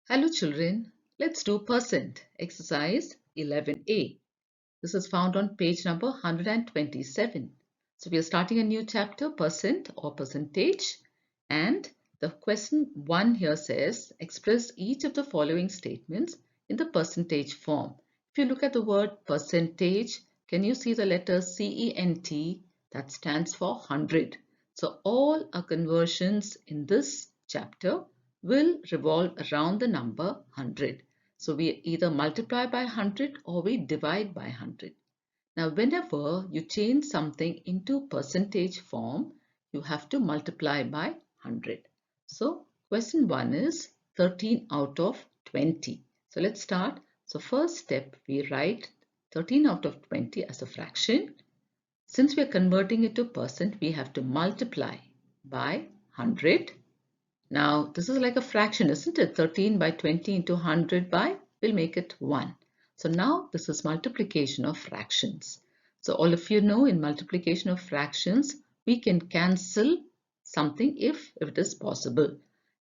Hello children, let's do percent exercise 11a. This is found on page number 127. So we are starting a new chapter, percent or percentage, and the question 1 here says express each of the following statements in the percentage form. If you look at the word percentage, can you see the letter CENT? That stands for 100. So all our conversions in this chapter will revolve around the number 100. So we either multiply by 100 or we divide by 100. Now, whenever you change something into percentage form, you have to multiply by 100. So, question 1 is 13 out of 20. So, let's start. So, first step, we write 13 out of 20 as a fraction. Since we are converting it to percent, we have to multiply by 100. Now, this is like a fraction, isn't it? 13 by 20 into 100 by, we'll make it 1. So now this is multiplication of fractions. So all of you know in multiplication of fractions, we can cancel something if it is possible.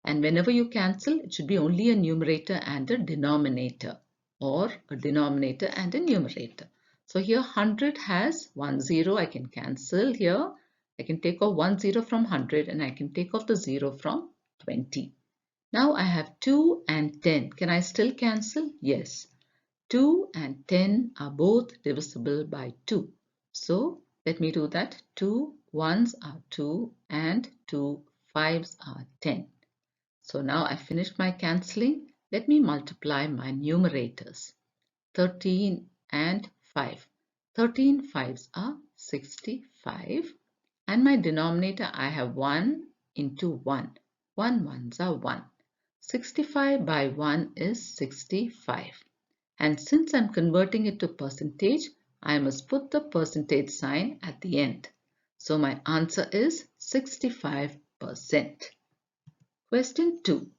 And whenever you cancel, it should be only a numerator and a denominator, or a denominator and a numerator. So here 100 has 1 0, I can cancel here. I can take off 1 0 from 100 and I can take off the 0 from 20. Now I have 2 and 10. Can I still cancel? Yes. 2 and 10 are both divisible by 2. So let me do that. 2 ones are 2 and 2 fives are 10. So now I finished my cancelling. Let me multiply my numerators. 13 and 5. 13 fives are 65. And my denominator, I have 1 into 1. 1 ones are 1. 65 by 1 is 65. And since I'm converting it to percentage, I must put the percentage sign at the end. So my answer is 65%. Question 2.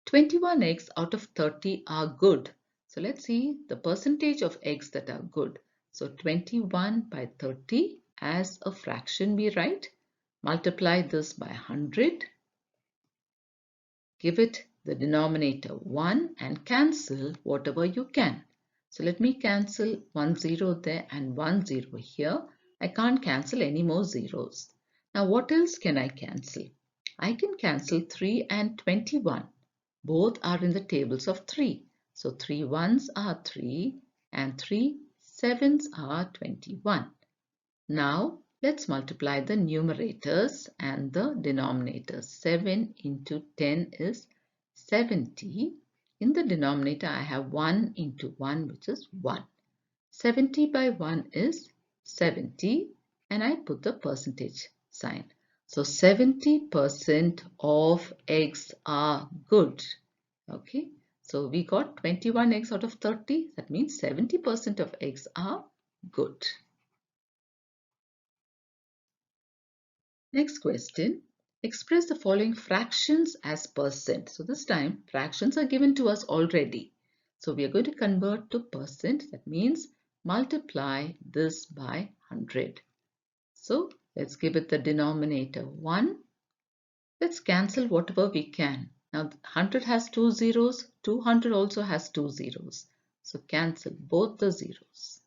21 eggs out of 30 are good. So let's see the percentage of eggs that are good. So 21 by 30 as a fraction we write. Multiply this by 100. Give it the denominator 1 and cancel whatever you can. So let me cancel 1 0 there and 1 0 here. I can't cancel any more zeros. Now what else can I cancel? I can cancel 3 and 21. Both are in the tables of 3. So 3 ones are 3 and 3 sevens are 21. Now let's multiply the numerators and the denominators. 7 into 10 is 70. In the denominator I have 1 into 1 which is 1. 70 by 1 is 70 and I put the percentage sign. So 70% of eggs are good. Okay, so we got 21 eggs out of 30. That means 70% of eggs are good. Next question. Express the following fractions as percent. So this time fractions are given to us already. So we are going to convert to percent. That means multiply this by 100. So let's give it the denominator 1. Let's cancel whatever we can. Now 100 has 2 zeros. 200 also has 2 zeros. So cancel both the zeros.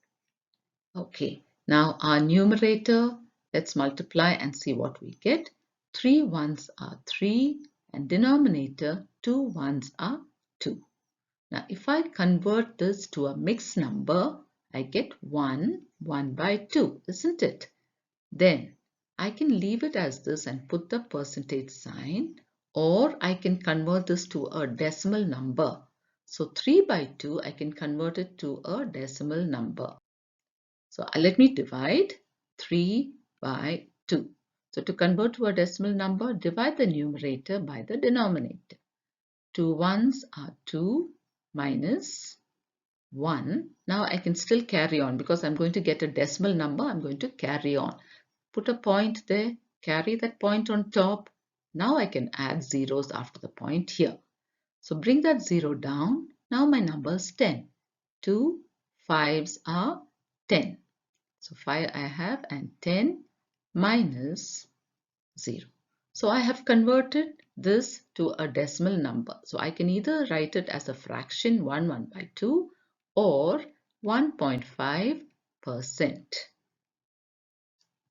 Okay, now our numerator, let's multiply and see what we get. 3 ones are 3 and denominator 2 ones are 2. Now if I convert this to a mixed number, I get 1 by 2, isn't it? Then I can leave it as this and put the percentage sign, or I can convert this to a decimal number. So 3 by 2, I can convert it to a decimal number. So let me divide 3 by 2. So to convert to a decimal number, divide the numerator by the denominator. 2 ones are 2 minus 1. Now I can still carry on because I'm going to get a decimal number. I'm going to carry on. Put a point there, carry that point on top. Now I can add zeros after the point here. So bring that 0 down. Now my number is 10. 2 fives are 10. So 5 I have and 10 minus 0. So I have converted this to a decimal number. So I can either write it as a fraction 1/2 or 1.5%.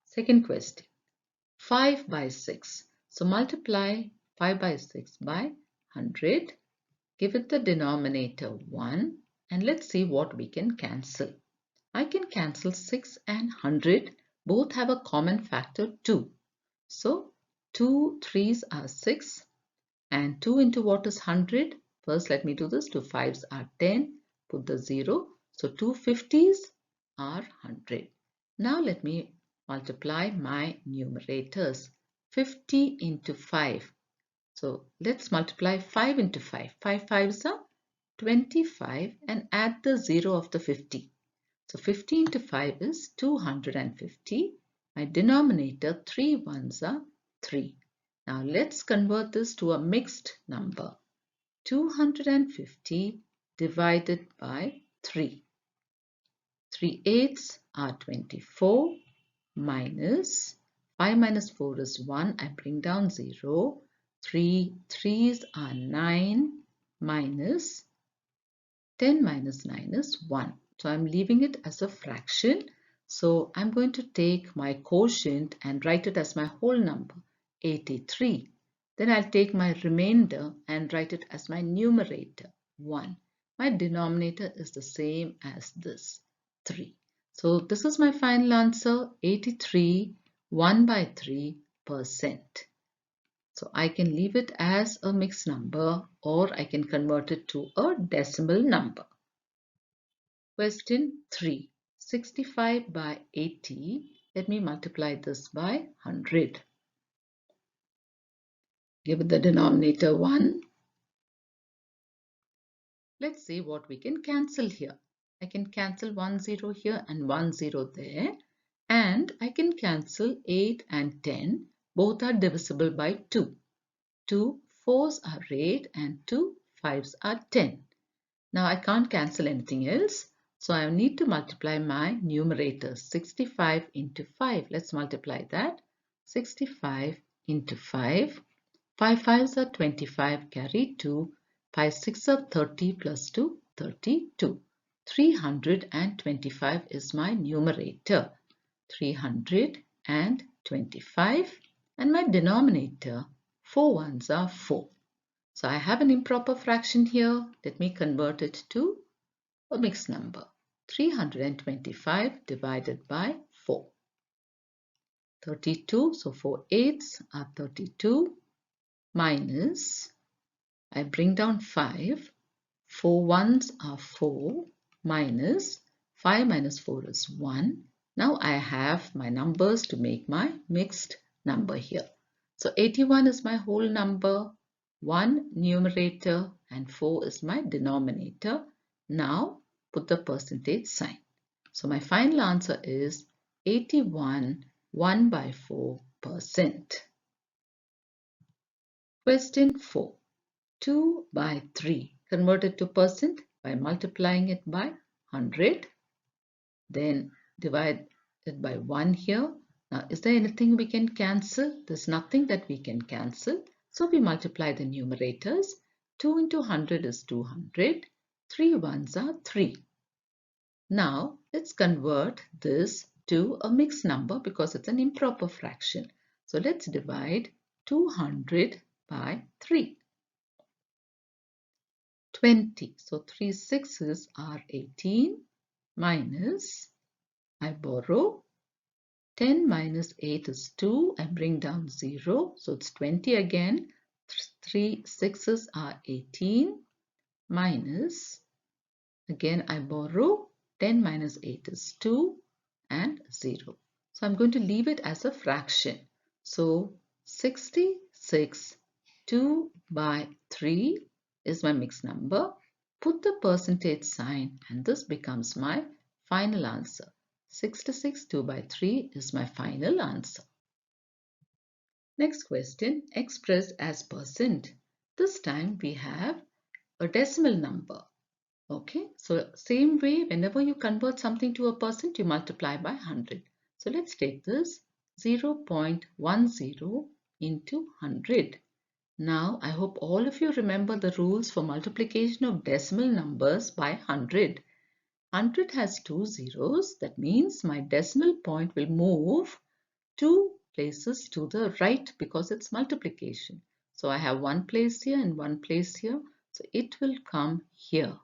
Second question, 5/6. So multiply 5/6 by 100. Give it the denominator 1 and let's see what we can cancel. I can cancel 6 and 100. Both have a common factor 2. So 2 3s are 6 and 2 into what is 100? First let me do this. 2 5s are 10. Put the 0. So 2 50s are 100. Now let me multiply my numerators. 50 into 5. So let's multiply 5 into 5. 5 5s are 25 and add the 0 of the 50. So 50 into 5 is 250. My denominator 3 ones are 3. Now let's convert this to a mixed number. 250 divided by 3. 3 eighths are 24 minus 5 minus 4 is 1. I bring down 0. 3 threes are 9 minus 10 minus 9 is 1. So I'm leaving it as a fraction. So I'm going to take my quotient and write it as my whole number, 83. Then I'll take my remainder and write it as my numerator, 1. My denominator is the same as this, 3. So this is my final answer, 83, 1/3%. So I can leave it as a mixed number or I can convert it to a decimal number. Question 3. 65/80. Let me multiply this by 100. Give it the denominator 1. Let's see what we can cancel here. I can cancel 1 0 here and 1 0 there. And I can cancel 8 and 10. Both are divisible by 2. 2 4s are 8 and 2 5s are 10. Now I can't cancel anything else. So I need to multiply my numerators. 65 into 5. Let's multiply that. 65 into 5. 5 5s are 25. Carry 2. 5 6 are 30 plus 2. 32. 325 is my numerator. 325. And my denominator, 4 ones are 4. So I have an improper fraction here. Let me convert it to a mixed number. 325 divided by 4. 32. So 4 eighths are 32 minus, I bring down 5. 4 ones are 4 minus 5 minus 4 is 1. Now I have my numbers to make my mixed number here. So 81 is my whole number. 1 numerator and 4 is my denominator. Now put the percentage sign. So my final answer is 81, 1/4%. Question 4. 2/3. Convert it to percent by multiplying it by 100. Then divide it by 1 here. Now is there anything we can cancel? There's nothing that we can cancel. So we multiply the numerators. 2 into 100 is 200. 3 ones are 3. Now let's convert this to a mixed number because it's an improper fraction. So let's divide 200 by 3. 20. So 3 6s are 18 minus, I borrow 10 minus 8 is 2. I bring down 0. So it's 20 again. 3 6s are 18 minus, again I borrow 10 minus 8 is 2 and 0. So I'm going to leave it as a fraction. So 66, 2/3 is my mixed number. Put the percentage sign and this becomes my final answer. 66, 2/3 is my final answer. Next question, expressed as percent. This time we have a decimal number. Okay, so same way, whenever you convert something to a percent, you multiply by 100. So let's take this 0.10 into 100. Now, I hope all of you remember the rules for multiplication of decimal numbers by 100. 100 has two zeros. That means my decimal point will move 2 places to the right because it's multiplication. So I have one place here and one place here. So it will come here.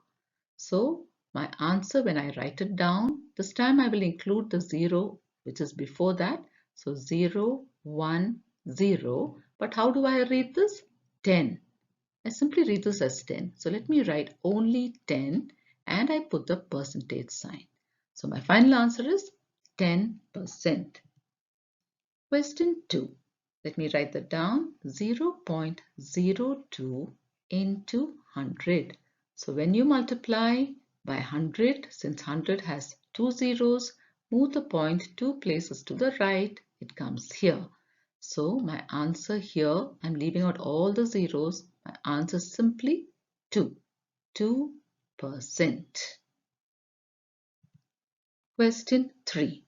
So my answer, when I write it down, this time I will include the 0 which is before that. So 0, 1, 0. But how do I read this? 10. I simply read this as 10. So let me write only 10 and I put the percentage sign. So my final answer is 10%. Question 2. Let me write that down. 0.02 into 100. So when you multiply by 100, since 100 has two zeros, move the point 2 places to the right, it comes here. So my answer here, I'm leaving out all the zeros. My answer is simply 2. 2%. Question 3.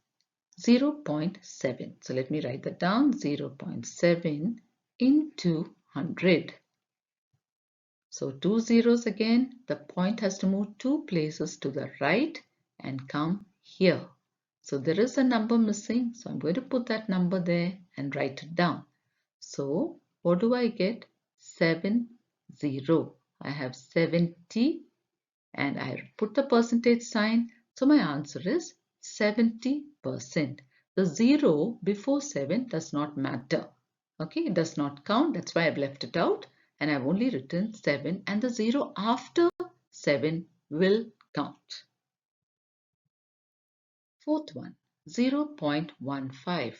0.7. So let me write that down. 0.7 into 100. So two zeros again. The point has to move 2 places to the right and come here. So there is a number missing. So I'm going to put that number there and write it down. So what do I get? 70. I have 70 and I put the percentage sign. So my answer is 70%. The 0 before 7 does not matter. Okay, it does not count. That's why I've left it out. And I've only written 7 and the 0 after 7 will count. Fourth one, 0.15.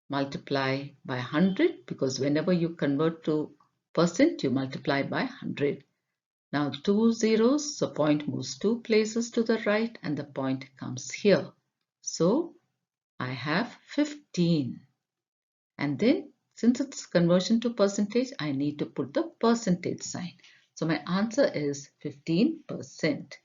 Multiply by 100 because whenever you convert to percent, you multiply by 100. Now two zeros, so point moves 2 places to the right and the point comes here. So I have 15. And then since it's conversion to percentage, I need to put the percentage sign. So my answer is 15%.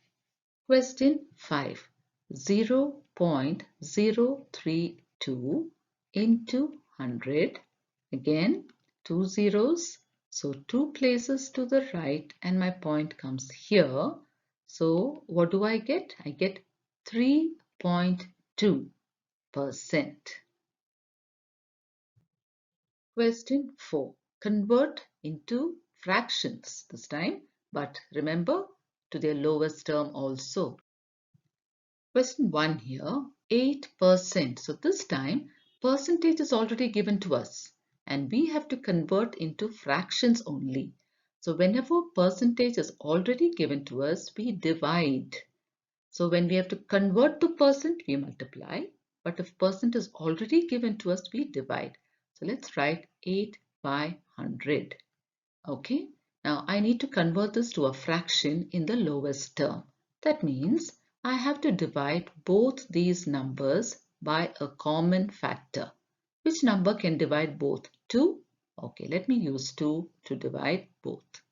Question 5. 0.032 into 100. Again, two zeros. So 2 places to the right and my point comes here. So what do I get? I get 3.2%. Question 4. Convert into fractions this time, but remember to their lowest term also. Question 1 here, 8%. So this time percentage is already given to us and we have to convert into fractions only. So whenever percentage is already given to us, we divide. So when we have to convert to percent, we multiply. But if percent is already given to us, we divide. So let's write 8 by 100. Okay. Now I need to convert this to a fraction in the lowest term. That means I have to divide both these numbers by a common factor. Which number can divide both? 2? Okay, let me use 2 to divide both.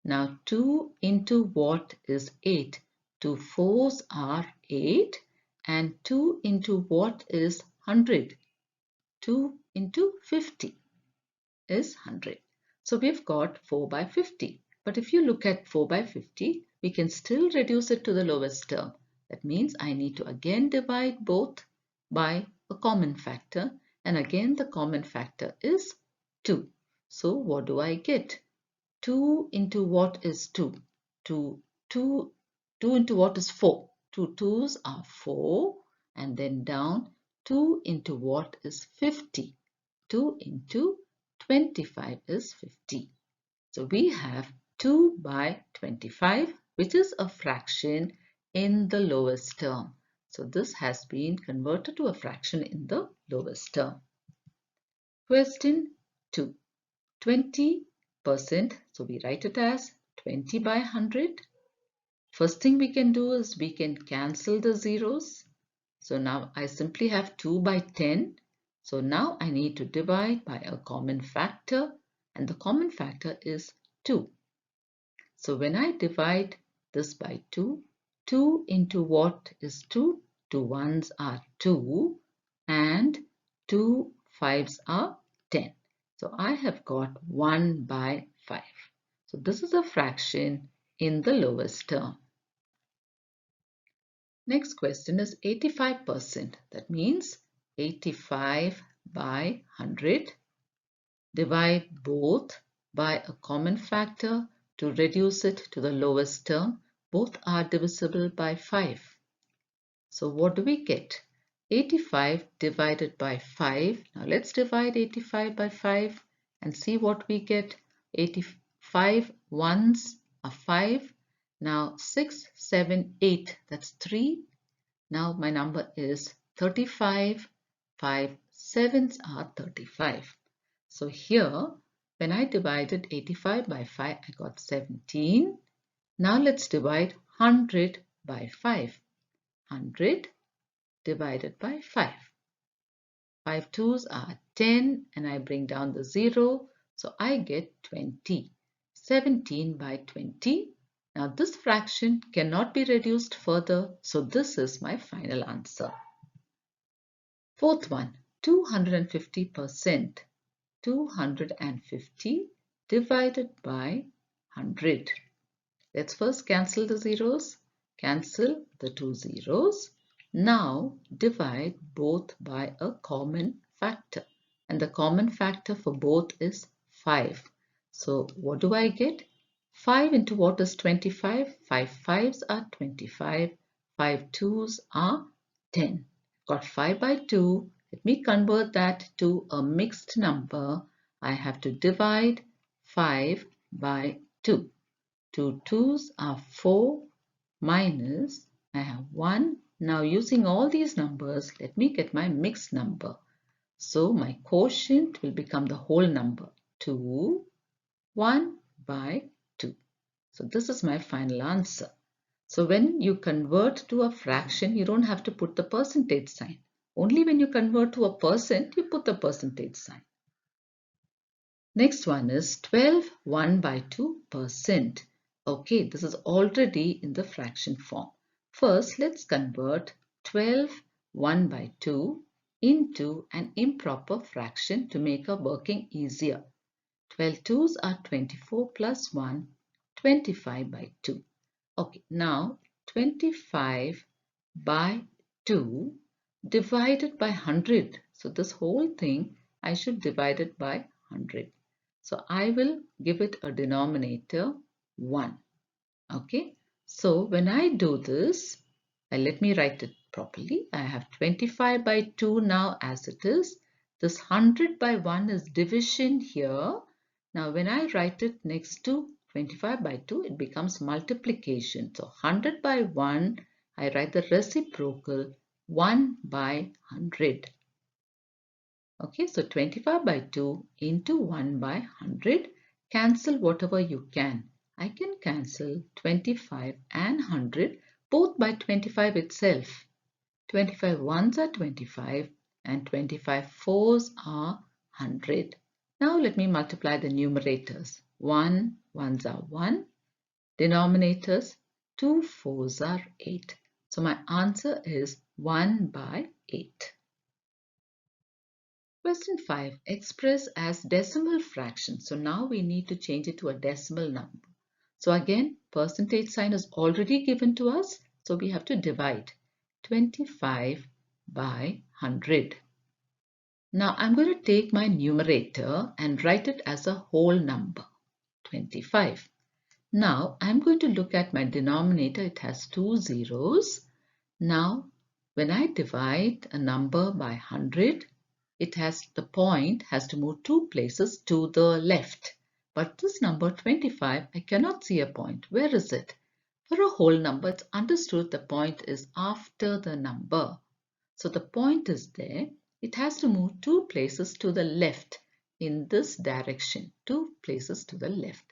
Now 2 into what is 8? 2 4s are 8 and 2 into what is 100? 2 into 50 is 100. So we've got 4 by 50. But if you look at 4 by 50, we can still reduce it to the lowest term. That means I need to again divide both by a common factor. And again, the common factor is 2. So what do I get? 2 into what is 2? 2 into what is 4? 2 2s are 4. And then down, 2 into what is 50? 2 into 25 is 50. So we have 2 by 25, which is a fraction in the lowest term. So this has been converted to a fraction in the lowest term. Question 2. 20%. So we write it as 20 by 100. First thing we can do is we can cancel the zeros. So now I simply have 2 by 10. So now I need to divide by a common factor and the common factor is 2. So when I divide this by 2, 2 into what is 2? 2 1s are 2 and 2 5s are 10. So I have got 1 by 5. So this is a fraction in the lowest term. Next question is 85%. That means 85 by 100. Divide both by a common factor to reduce it to the lowest term. Both are divisible by 5. So what do we get? 85 divided by 5. Now let's divide 85 by 5 and see what we get. 85 ones are 5. Now 6, 7, 8, that's 3. Now my number is 35. 5 sevens are 35. So here, when I divided 85 by 5, I got 17. Now let's divide 100 by 5. 100 divided by 5. 5 twos are 10 and I bring down the 0. So I get 20. 17 by 20. Now this fraction cannot be reduced further. So this is my final answer. Fourth one, 250%. 250 divided by 100. Let's first cancel the zeros. Cancel the two zeros. Now divide both by a common factor. And the common factor for both is 5. So what do I get? 5 into what is 25? 5 fives are 25. 5 twos are 10. Got 5 by 2. Let me convert that to a mixed number. I have to divide 5 by 2. 2 twos are 4 minus, I have 1. Now using all these numbers, let me get my mixed number. So my quotient will become the whole number. 2, 1 by 2. So this is my final answer. So when you convert to a fraction, you don't have to put the percentage sign. Only when you convert to a percent, you put the percentage sign. Next one is 12 1 by 2%. Okay, this is already in the fraction form. First, let's convert 12 1 by 2 into an improper fraction to make our working easier. 12 twos are 24 plus 1, 25 by 2. Okay, now 25 by 2 divided by 100. So this whole thing I should divide it by 100. So I will give it a denominator 1. Okay. So when I do this, let me write it properly. I have 25 by 2 now as it is. This 100 by 1 is division here. Now when I write it next to 25 by 2, it becomes multiplication. So 100 by 1, I write the reciprocal 1 by 100. Okay, so 25 by 2 into 1 by 100. Cancel whatever you can. I can cancel 25 and 100 both by 25 itself. 25 ones are 25 and 25 fours are 100. Now let me multiply the numerators. 1 ones are 1. Denominators 2 fours are 8. So my answer is 1 by 8. Question 5. Express as decimal fraction. So now we need to change it to a decimal number. So again, percentage sign is already given to us. So we have to divide 25 by 100. Now I'm going to take my numerator and write it as a whole number, 25. Now I'm going to look at my denominator. It has two zeros. Now when I divide a number by 100, the point has to move two places to the left. But this number 25, I cannot see a point. Where is it? For a whole number, it's understood the point is after the number. So the point is there. It has to move two places to the left in this direction. Two places to the left.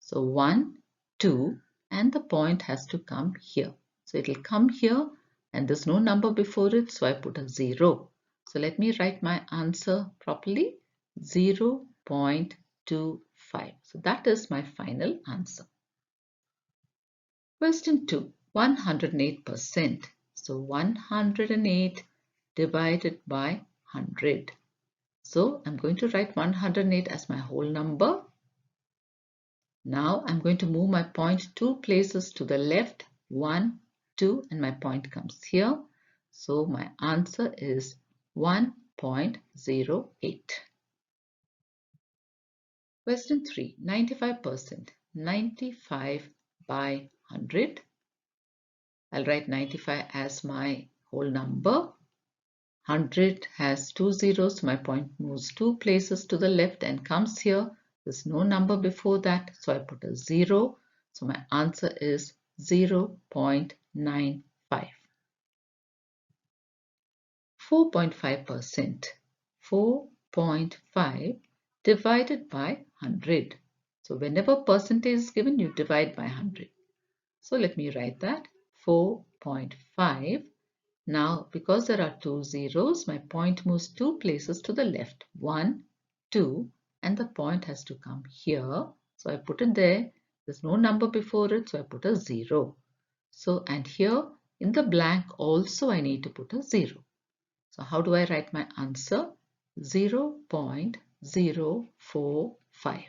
So 1, 2, and the point has to come here. So it will come here and there's no number before it. So I put a 0. So let me write my answer properly, 0.25. So that is my final answer. Question 2, 108%. So 108 divided by 100. So I'm going to write 108 as my whole number. Now I'm going to move my point 2 places to the left, 1, 2, and my point comes here. So my answer is 1.08. Question 3, 95%. 95 by 100. I'll write 95 as my whole number. 100 has 2 zeros, so my point moves 2 places to the left and comes here. There's no number before that, so I put a 0. So my answer is 0.95. 4.5%. 4.5 divided by 100. So whenever percentage is given, you divide by 100. So let me write that. 4.5. Now, because there are 2 zeros, my point moves 2 places to the left. 1, 2, and the point has to come here. So I put it there. There's no number before it, so I put a 0. So, and here in the blank also I need to put a 0. So how do I write my answer? 0.045.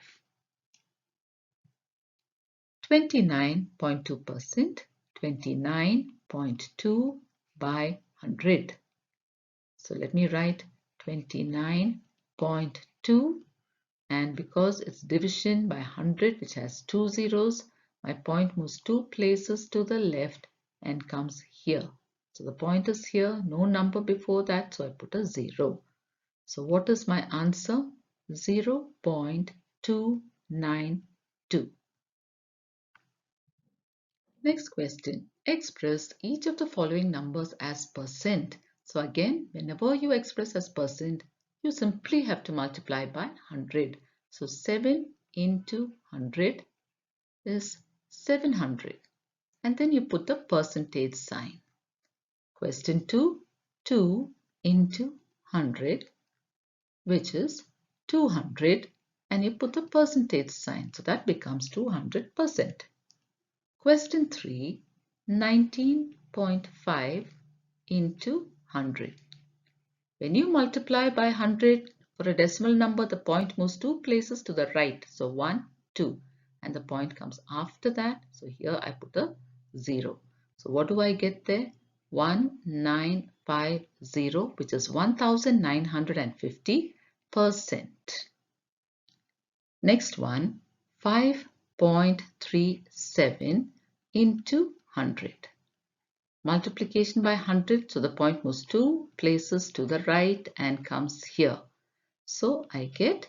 29.2%. 29.2 by 100. So let me write 29.2, and because it's division by 100 which has 2 zeros, my point moves 2 places to the left and comes here. So the point is here, no number before that, so I put a 0. So what is my answer? 0.292. Next question. Express each of the following numbers as percent. So again, whenever you express as percent, you simply have to multiply by 100. So 7 into 100 is 700. And then you put the percentage sign. Question 2. 2 into 100, which is 200. And you put the percentage sign. So that becomes 200%. Question 3, 19.5 into 100. When you multiply by 100 for a decimal number, the point moves 2 places to the right. So 1, 2, and the point comes after that. So here I put a 0. So what do I get there? 1950, which is 1950%. Next one, 5.37 into 100. Multiplication by 100, so the point moves 2 places to the right and comes here. So I get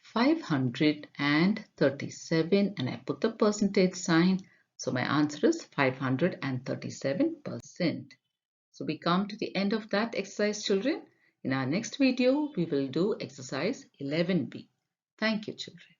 537 and I put the percentage sign. So my answer is 537%. So we come to the end of that exercise, children. In our next video, we will do exercise 11b. Thank you, children.